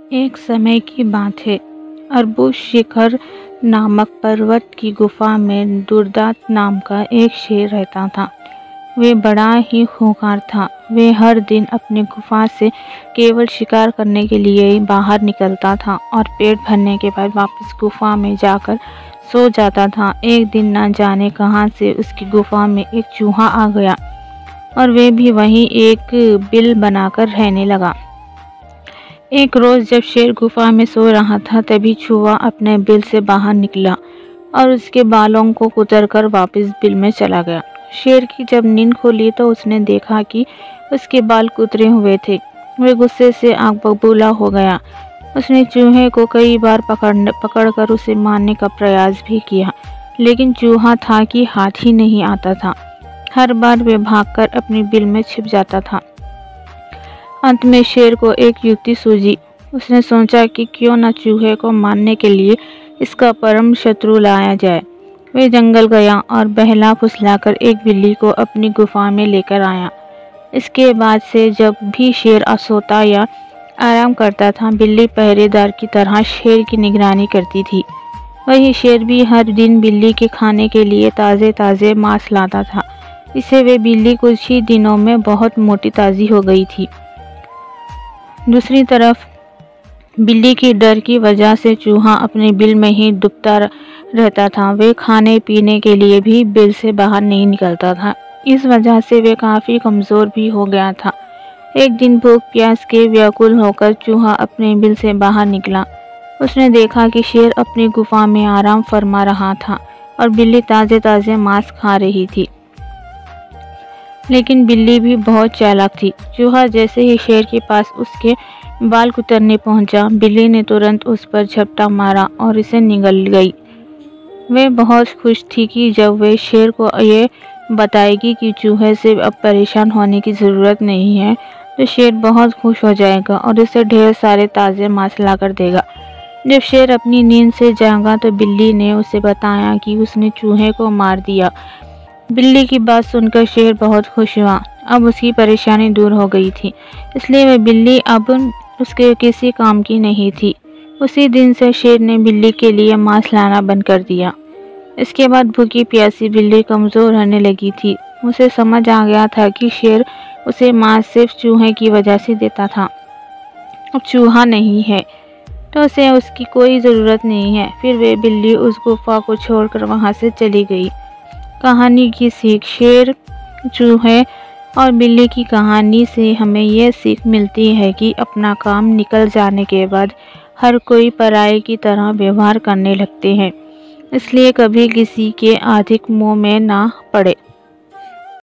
एक समय की बात है। अरबू शिखर नामक पर्वत की गुफा में दुर्दांत नाम का एक शेर रहता था। वे बड़ा ही खूंखार था। वे हर दिन अपनी गुफा से केवल शिकार करने के लिए ही बाहर निकलता था और पेट भरने के बाद वापस गुफा में जाकर सो जाता था। एक दिन न जाने कहां से उसकी गुफा में एक चूहा आ गया और वे भी वहीं एक बिल बनाकर रहने लगा। एक रोज जब शेर गुफा में सो रहा था तभी चूहा अपने बिल से बाहर निकला और उसके बालों को कुतरकर वापस बिल में चला गया। शेर की जब नींद खुली तो उसने देखा कि उसके बाल कुतरे हुए थे। वह गुस्से से आग बबूला हो गया। उसने चूहे को कई बार पकड़कर उसे मारने का प्रयास भी किया, लेकिन चूहा था कि हाथ ही नहीं आता था। हर बार वह भागकर अपनी बिल में छिप जाता था। अंत में शेर को एक युक्ति सूझी। उसने सोचा कि क्यों न चूहे को मारने के लिए इसका परम शत्रु लाया जाए। वह जंगल गया और बहला फुसलाकर एक बिल्ली को अपनी गुफा में लेकर आया। इसके बाद से जब भी शेर सोता या आराम करता था, बिल्ली पहरेदार की तरह शेर की निगरानी करती थी। वही शेर भी हर दिन बिल्ली के खाने के लिए ताज़े ताज़े मांस लाता था। इससे वे बिल्ली कुछ ही दिनों में बहुत मोटी ताज़ी हो गई थी। दूसरी तरफ बिल्ली की डर की वजह से चूहा अपने बिल में ही डूबता रहता था। वे खाने पीने के लिए भी बिल से बाहर नहीं निकलता था। इस वजह से वे काफ़ी कमज़ोर भी हो गया था। एक दिन भूख प्यास के व्याकुल होकर चूहा अपने बिल से बाहर निकला। उसने देखा कि शेर अपनी गुफा में आराम फरमा रहा था और बिल्ली ताज़े ताज़े मांस खा रही थी। लेकिन बिल्ली भी बहुत चालाक थी। चूहा जैसे ही शेर के पास उसके बाल कुतरने पहुंचा, बिल्ली ने तुरंत उस पर झपटा मारा और इसे निगल गई। वह बहुत खुश थी कि जब वह शेर को ये बताएगी कि चूहे से अब परेशान होने की ज़रूरत नहीं है, तो शेर बहुत खुश हो जाएगा और उसे ढेर सारे ताज़े मांस लाकर देगा। जब शेर अपनी नींद से जागा तो बिल्ली ने उसे बताया कि उसने चूहे को मार दिया। बिल्ली की बात सुनकर शेर बहुत खुश हुआ। अब उसकी परेशानी दूर हो गई थी, इसलिए वह बिल्ली अब उसके किसी काम की नहीं थी। उसी दिन से शेर ने बिल्ली के लिए मांस लाना बंद कर दिया। इसके बाद भूखी प्यासी बिल्ली कमज़ोर रहने लगी थी। उसे समझ आ गया था कि शेर उसे मांस सिर्फ चूहे की वजह से देता था। अब चूहा नहीं है तो उसे उसकी कोई ज़रूरत नहीं है। फिर वह बिल्ली उस गुफा को छोड़कर वहाँ से चली गई। कहानी की सीख। शेर, चूहे और बिल्ली की कहानी से हमें यह सीख मिलती है कि अपना काम निकल जाने के बाद हर कोई पराये की तरह व्यवहार करने लगते हैं। इसलिए कभी किसी के अधिक मुँह में ना पड़े।